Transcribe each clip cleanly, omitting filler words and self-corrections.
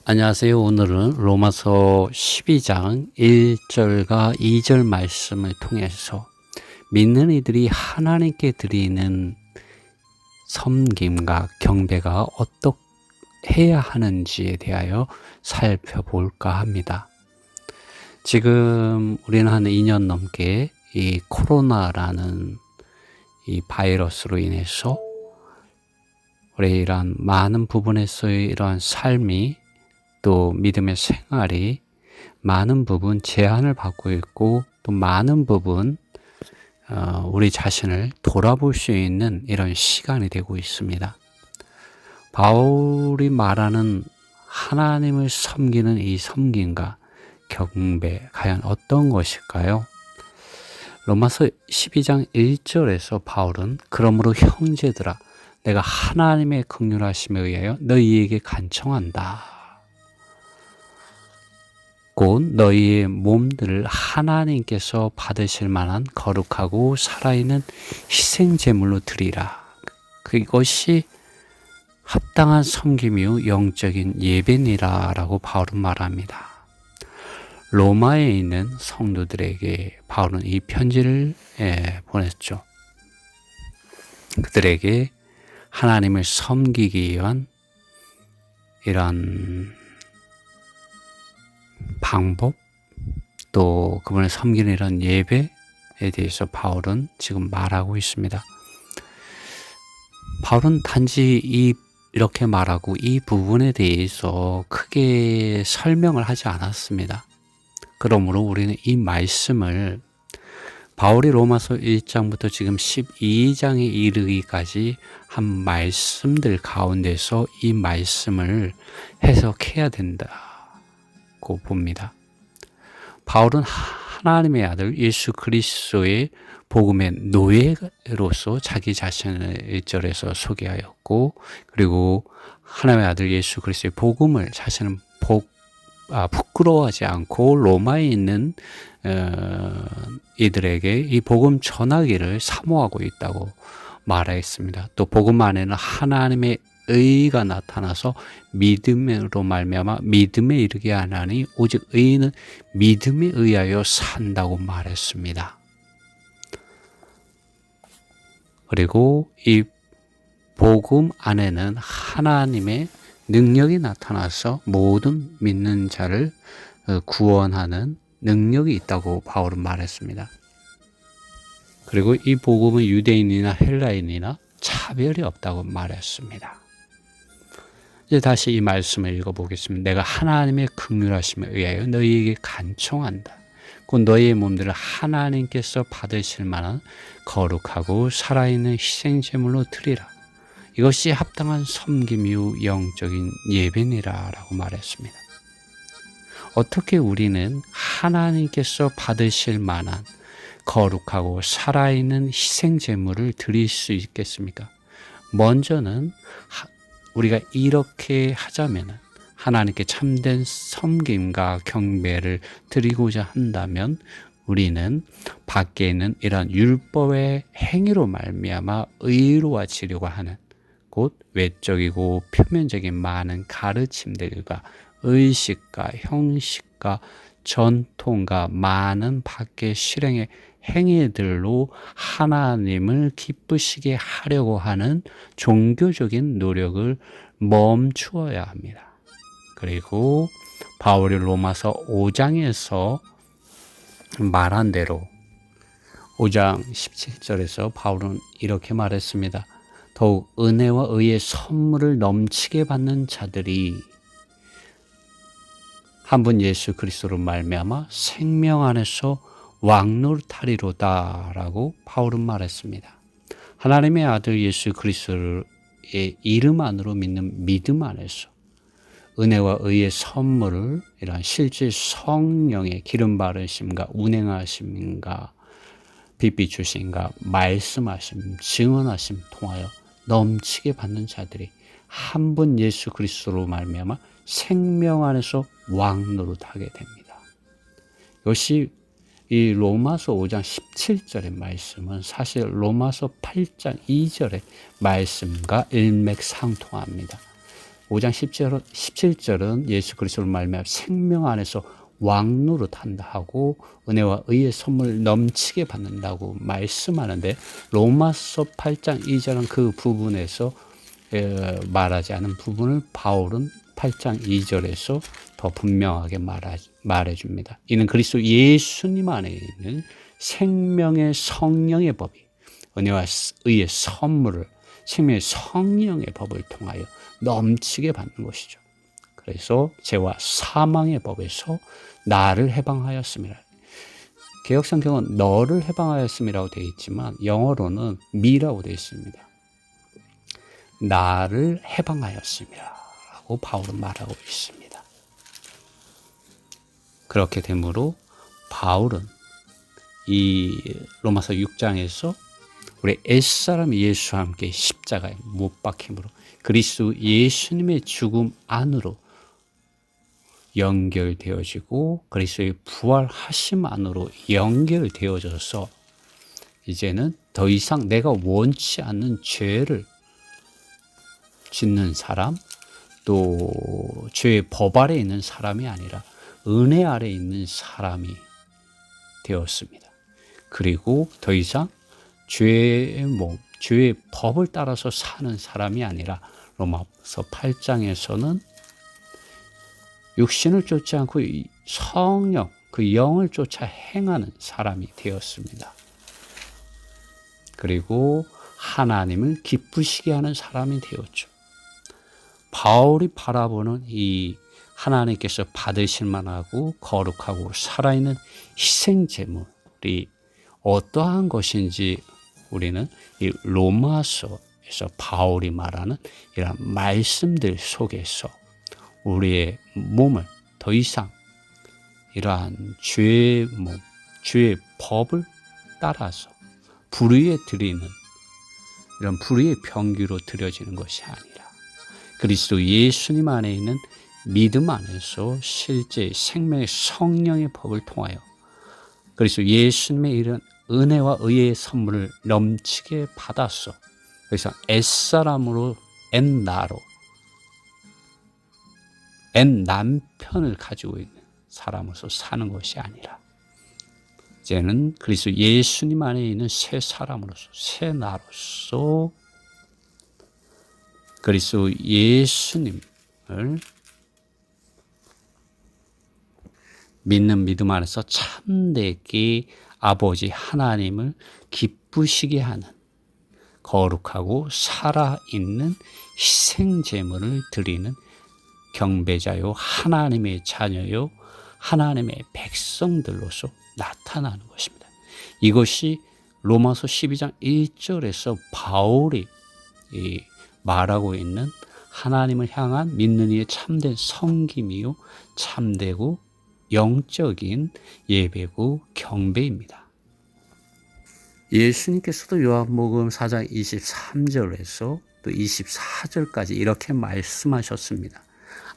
안녕하세요. 오늘은 로마서 12장 1절과 2절 말씀을 통해서 믿는 이들이 하나님께 드리는 섬김과 경배가 어떻게 해야 하는지에 대하여 살펴볼까 합니다. 지금 우리는 한 2년 넘게 이 코로나라는 이 바이러스로 인해서 우리 이러한 많은 부분에서의 이러한 삶이 또 믿음의 생활이 많은 부분 제한을 받고 있고 또 많은 부분 우리 자신을 돌아볼 수 있는 이런 시간이 되고 있습니다. 바울이 말하는 하나님을 섬기는 이 섬김과 경배 과연 어떤 것일까요? 로마서 12장 1절에서 바울은 그러므로 형제들아 내가 하나님의 긍휼하심에 의하여 너희에게 간청한다. 곧 너희의 몸들을 하나님께서 받으실 만한 거룩하고 살아있는 희생제물로 드리라. 그것이 합당한 섬김이요 영적인 예배니라 라고 바울은 말합니다. 로마에 있는 성도들에게 바울은 이 편지를 보냈죠. 그들에게 하나님을 섬기기 위한 이런 방법 또 그분을 섬기는 이런 예배에 대해서 바울은 지금 말하고 있습니다. 바울은 단지 이렇게 말하고 이 부분에 대해서 크게 설명을 하지 않았습니다. 그러므로 우리는 이 말씀을 바울이 로마서 1장부터 지금 12장에 이르기까지 한 말씀들 가운데서 이 말씀을 해석해야 된다고 봅니다. 바울은 하나님의 아들 예수 그리스도의 복음의 노예로서 자기 자신을 1절에서 소개하였고, 그리고 하나님의 아들 예수 그리스도의 복음을 자신은 부끄러워하지 않고 로마에 있는 이들에게 이 복음 전하기를 사모하고 있다고 말했습니다. 또 복음 안에는 하나님의 의가 나타나서 믿음으로 말미암아 믿음에 이르게 하나니 오직 의인은 믿음에 의하여 산다고 말했습니다. 그리고 이 복음 안에는 하나님의 능력이 나타나서 모든 믿는 자를 구원하는 능력이 있다고 바울은 말했습니다. 그리고 이 복음은 유대인이나 헬라인이나 차별이 없다고 말했습니다. 이제 다시 이 말씀을 읽어보겠습니다. 내가 하나님의 긍휼하심에 의하여 너희에게 간청한다. 곧 너희의 몸들을 하나님께서 받으실 만한 거룩하고 살아있는 희생제물로 드리라. 이것이 합당한 섬김이요 영적인 예배니라 라고 말했습니다. 어떻게 우리는 하나님께서 받으실 만한 거룩하고 살아있는 희생제물을 드릴 수 있겠습니까? 먼저는 우리가 이렇게 하자면 하나님께 참된 섬김과 경배를 드리고자 한다면 우리는 밖에 있는 이런 율법의 행위로 말미암아 의로워지려고 하는 곧 외적이고 표면적인 많은 가르침들과 의식과 형식과 전통과 많은 밖의 실행의 행위들로 하나님을 기쁘시게 하려고 하는 종교적인 노력을 멈추어야 합니다. 그리고 바울이 로마서 5장에서 말한 대로 5장 17절에서 바울은 이렇게 말했습니다. 더욱 은혜와 의의 선물을 넘치게 받는 자들이 한 분 예수 그리스도로 말미암아 생명 안에서 왕노릇하리로다 라고 바울은 말했습니다. 하나님의 아들 예수 그리스도의 이름 안으로 믿는 믿음 안에서 은혜와 의의 선물을 이런 실제 성령의 기름 바르심과 운행하심과 빛 주심과 말씀하심, 증언하심 통하여 넘치게 받는 자들이 한 분 예수 그리스도로 말미암아 생명 안에서 왕노릇하게 됩니다. 이것이 이 로마서 5장 17절의 말씀은 사실 로마서 8장 2절의 말씀과 일맥상통합니다. 5장 17절은 예수 그리스도를 말미암아 생명 안에서 왕노릇한다 하고 은혜와 의의 선물 넘치게 받는다고 말씀하는데, 로마서 8장 2절은 그 부분에서 말하지 않은 부분을 바울은 8장 2절에서 더 분명하게 말해줍니다. 이는 그리스도 예수님 안에 있는 생명의 성령의 법이 은혜와 의의 선물을, 생명의 성령의 법을 통하여 넘치게 받는 것이죠. 그래서 죄와 사망의 법에서 나를 해방하였음이라. 개역성경은 너를 해방하였음이라고 되어 있지만 영어로는 me라고 되어 있습니다. 나를 해방하였음이라고 바울은 말하고 있습니다. 그렇게 되므로 바울은 이 로마서 6장에서 우리 옛사람 예수와 함께 십자가에 못 박힘으로 그리스도 예수님의 죽음 안으로 연결되어지고 그리스도의 부활하심 안으로 연결되어져서 이제는 더 이상 내가 원치 않는 죄를 짓는 사람, 또 죄의 법 아래 있는 사람이 아니라 은혜 아래 있는 사람이 되었습니다. 그리고 더 이상 죄의 몸, 죄의 법을 따라서 사는 사람이 아니라 로마서 8장에서는 육신을 쫓지 않고 성령, 그 영을 쫓아 행하는 사람이 되었습니다. 그리고 하나님을 기쁘시게 하는 사람이 되었죠. 바울이 바라보는 이 하나님께서 받으실 만하고 거룩하고 살아있는 희생제물이 어떠한 것인지 우리는 이 로마서에서 바울이 말하는 이런 말씀들 속에서 우리의 몸을 더 이상 이러한 죄의 몸, 죄의 법을 따라서 불의에 드리는 이런 불의의 병기로 드려지는 것이 아니라 그리스도 예수님 안에 있는 믿음 안에서 실제 생명의 성령의 법을 통하여 그리스도 예수님의 이런 은혜와 의의 선물을 넘치게 받았어. 그래서 옛사람으로 옛나로 옛 남편을 가지고 있는 사람으로서 사는 것이 아니라 이제는 그리스도 예수님 안에 있는 새 사람으로서 새 나로서 그리스도 예수님을 믿는 믿음 안에서 참되게 아버지 하나님을 기쁘시게 하는 거룩하고 살아있는 희생제물을 드리는 경배자요 하나님의 자녀요 하나님의 백성들로서 나타나는 것입니다. 이것이 로마서 12장 1절에서 바울이 말하고 있는 하나님을 향한 믿는 이의 참된 섬김이요 참되고 영적인 예배고 경배입니다. 예수님께서도 요한복음 4장 23절에서 또 24절까지 이렇게 말씀하셨습니다.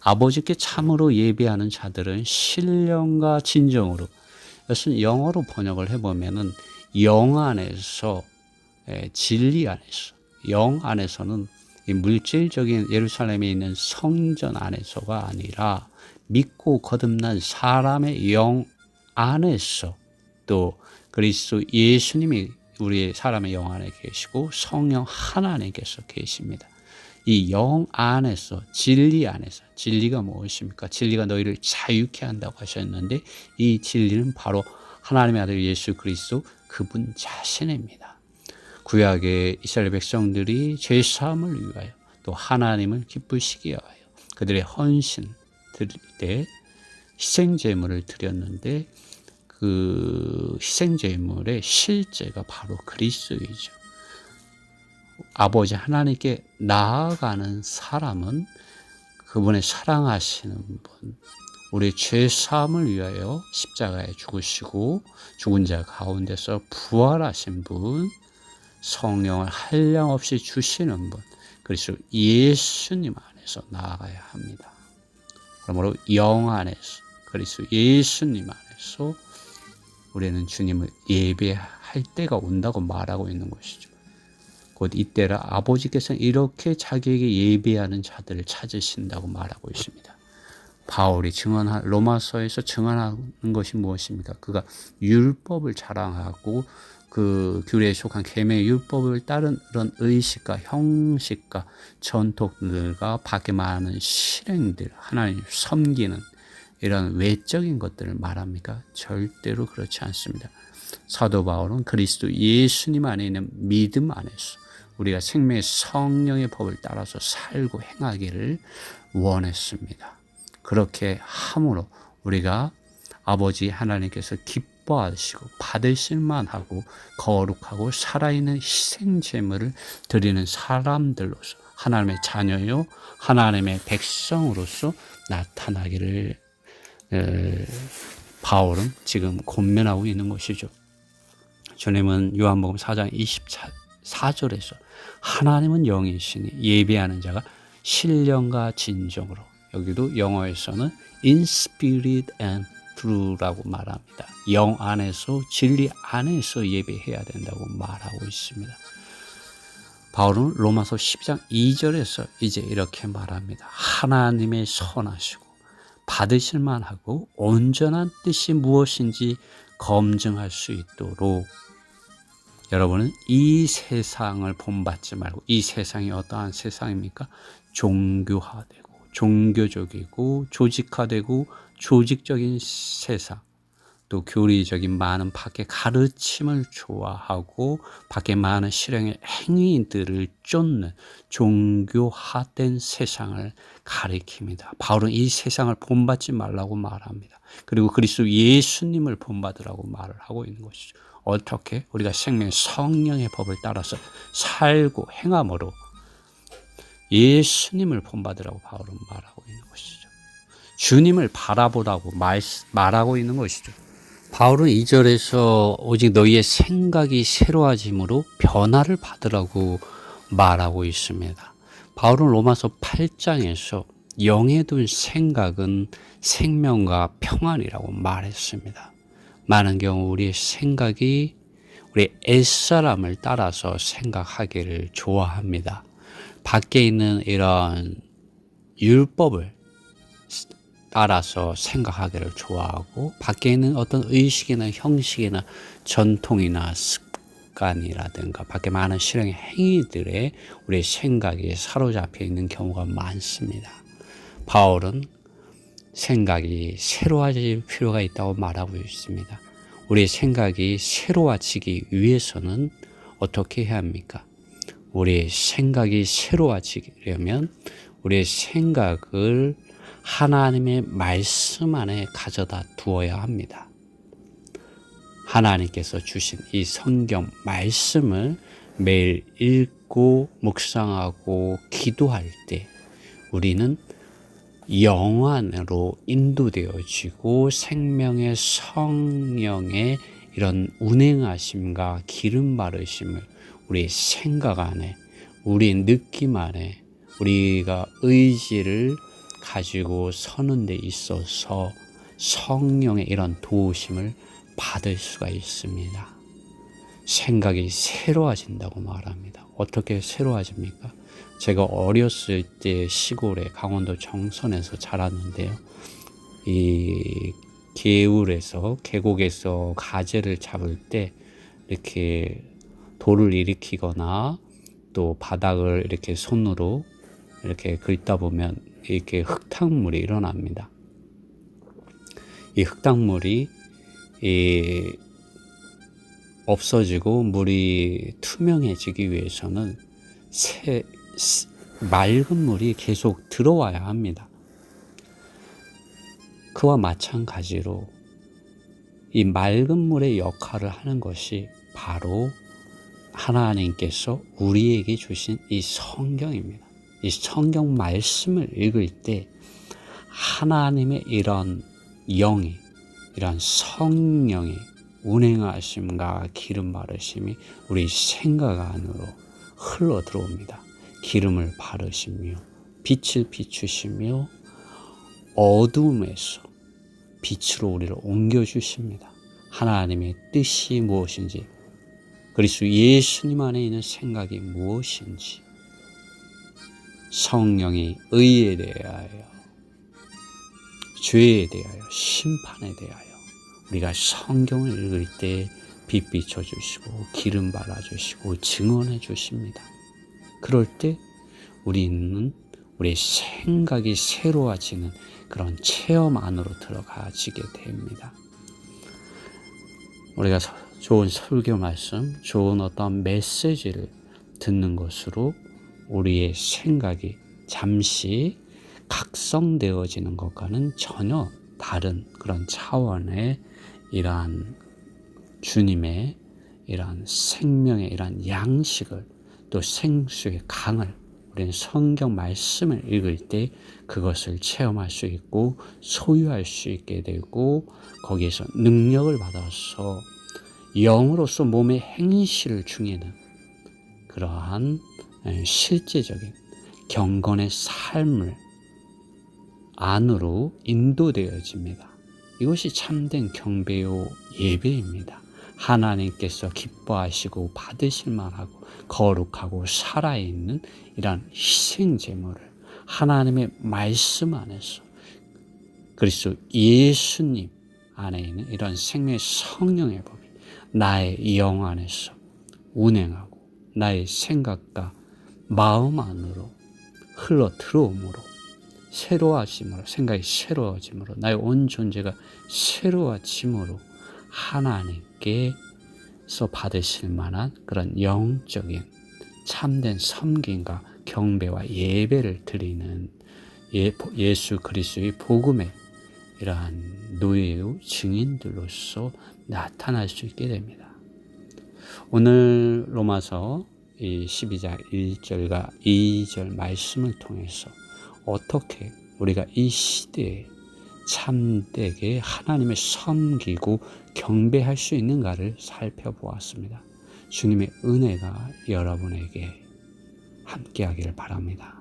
아버지께 참으로 예배하는 자들은 신령과 진정으로, 이것은 영어로 번역을 해보면은 영 안에서, 진리 안에서, 영 안에서는 이 물질적인 예루살렘에 있는 성전 안에서가 아니라 믿고 거듭난 사람의 영 안에서 또 그리스도 예수님이 우리 사람의 영 안에 계시고 성령 하나님께서 계십니다. 이 영 안에서 진리 안에서 진리가 무엇입니까? 진리가 너희를 자유케 한다고 하셨는데 이 진리는 바로 하나님의 아들 예수 그리스도 그분 자신입니다. 구약의 이스라엘 백성들이 죄 사함을 위하여 또 하나님을 기쁘시게 하여 그들의 헌신 드릴 때 희생제물을 드렸는데 그 희생제물의 실제가 바로 그리스도이죠. 아버지 하나님께 나아가는 사람은 그분의 사랑하시는 분, 우리 죄 사함을 위하여 십자가에 죽으시고 죽은 자 가운데서 부활하신 분, 성령을 한량없이 주시는 분, 그래서 예수님 안에서 나아가야 합니다. 그러므로 영 안에서 그리스도 예수님 안에서 우리는 주님을 예배할 때가 온다고 말하고 있는 것이죠. 곧 이때라 아버지께서는 이렇게 자기에게 예비하는 자들을 찾으신다고 말하고 있습니다. 바울이 로마서에서 증언하는 것이 무엇입니까? 그가 율법을 자랑하고 그 규례에 속한 계명의 율법을 따른 그런 의식과 형식과 전통들과 밖에 많은 실행들, 하나님 섬기는 이런 외적인 것들을 말합니까? 절대로 그렇지 않습니다. 사도 바울은 그리스도 예수님 안에 있는 믿음 안에서 우리가 생명의 성령의 법을 따라서 살고 행하기를 원했습니다. 그렇게 함으로 우리가 아버지 하나님께서 기뻐하시고 받으실 만하고 거룩하고 살아있는 희생 제물을 드리는 사람들로서 하나님의 자녀요 하나님의 백성으로서 나타나기를 바울은 지금 권면하고 있는 것이죠. 주님은 요한복음 4장 24절에서 하나님은 영이시니 예배하는 자가 신령과 진정으로, 여기도 영어에서는 in spirit and truth라고 말합니다. 영 안에서 진리 안에서 예배해야 된다고 말하고 있습니다. 바울은 로마서 10장 2절에서 이제 이렇게 말합니다. 하나님의 선하시고 받으실 만하고 온전한 뜻이 무엇인지 검증할 수 있도록, 여러분은 이 세상을 본받지 말고, 이 세상이 어떠한 세상입니까? 종교화되고 종교적이고 조직화되고 조직적인 세상, 또 교리적인 많은 밖의 가르침을 좋아하고 밖에 많은 실행의 행위들을 쫓는 종교화된 세상을 가리킵니다. 바울은 이 세상을 본받지 말라고 말합니다. 그리고 그리스도 예수님을 본받으라고 말을 하고 있는 것이죠. 어떻게? 우리가 생명의 성령의 법을 따라서 살고 행함으로 예수님을 본받으라고 바울은 말하고 있는 것이죠. 주님을 바라보라고 말하고 있는 것이죠. 바울은 2절에서 오직 너희의 생각이 새로워짐으로 변화를 받으라고 말하고 있습니다. 바울은 로마서 8장에서 영에 둔 생각은 생명과 평안이라고 말했습니다. 많은 경우 우리의 생각이 우리 옛사람을 따라서 생각하기를 좋아합니다. 밖에 있는 이런 율법을 따라서 생각하기를 좋아하고 밖에 있는 어떤 의식이나 형식이나 전통이나 습관이라든가 밖에 많은 실행의 행위들에 우리의 생각이 사로잡혀 있는 경우가 많습니다. 바울은 생각이 새로워질 필요가 있다고 말하고 있습니다. 우리의 생각이 새로워지기 위해서는 어떻게 해야 합니까? 우리의 생각이 새로워지려면 우리의 생각을 하나님의 말씀 안에 가져다 두어야 합니다. 하나님께서 주신 이 성경 말씀을 매일 읽고 묵상하고 기도할 때 우리는 영 안으로 인도되어지고 생명의 성령의 이런 운행하심과 기름 바르심을 우리 생각 안에, 우리 느낌 안에, 우리가 의지를 가지고 서는 데 있어서 성령의 이런 도우심을 받을 수가 있습니다. 생각이 새로워진다고 말합니다. 어떻게 새로워집니까? 제가 어렸을 때 시골에 강원도 정선에서 자랐는데요. 이 계곡에서 가재를 잡을 때 이렇게 돌을 일으키거나 또 바닥을 이렇게 손으로 이렇게 긁다 보면 이렇게 흙탕물이 일어납니다. 이 흙탕물이 없어지고 물이 투명해지기 위해서는 맑은 물이 계속 들어와야 합니다. 그와 마찬가지로 이 맑은 물의 역할을 하는 것이 바로 하나님께서 우리에게 주신 이 성경입니다. 이 성경 말씀을 읽을 때 하나님의 이런 영이, 이런 성령의 운행하심과 기름 바르심이 우리 생각 안으로 흘러 들어옵니다. 기름을 바르시며 빛을 비추시며 어둠에서 빛으로 우리를 옮겨주십니다. 하나님의 뜻이 무엇인지 그리스도 예수님 안에 있는 생각이 무엇인지, 성령의 의에 대하여, 죄에 대하여, 심판에 대하여 우리가 성경을 읽을 때 빛 비춰주시고 기름 발라주시고 증언해 주십니다. 그럴 때 우리는 우리의 생각이 새로워지는 그런 체험 안으로 들어가지게 됩니다. 우리가 좋은 설교 말씀, 좋은 어떤 메시지를 듣는 것으로 우리의 생각이 잠시 각성되어지는 것과는 전혀 다른 그런 차원의 이러한 주님의 이러한 생명의 이러한 양식을, 또 생수의 강을 우리는 성경 말씀을 읽을 때 그것을 체험할 수 있고 소유할 수 있게 되고, 거기에서 능력을 받아서 영으로서 몸의 행실을 중에는 그러한 실제적인 경건의 삶을 안으로 인도되어집니다. 이것이 참된 경배요 예배입니다. 하나님께서 기뻐하시고 받으실 만하고 거룩하고 살아있는 이러한 희생제물을 하나님의 말씀 안에서, 그리스도 예수님 안에 있는 이런 생명의 성령의 법이 나의 영 안에서 운행하고 나의 생각과 마음 안으로 흘러 들어오므로, 새로워짐으로, 생각이 새로워짐으로, 나의 온 존재가 새로워짐으로 하나님께서 받으실 만한 그런 영적인 참된 섬김과 경배와 예배를 드리는 예수 그리스도의 복음의 이러한 노예의 증인들로서 나타날 수 있게 됩니다. 오늘 로마서 12장 1절과 2절 말씀을 통해서 어떻게 우리가 이 시대에 참되게 하나님을 섬기고 경배할 수 있는가를 살펴보았습니다. 주님의 은혜가 여러분에게 함께하기를 바랍니다.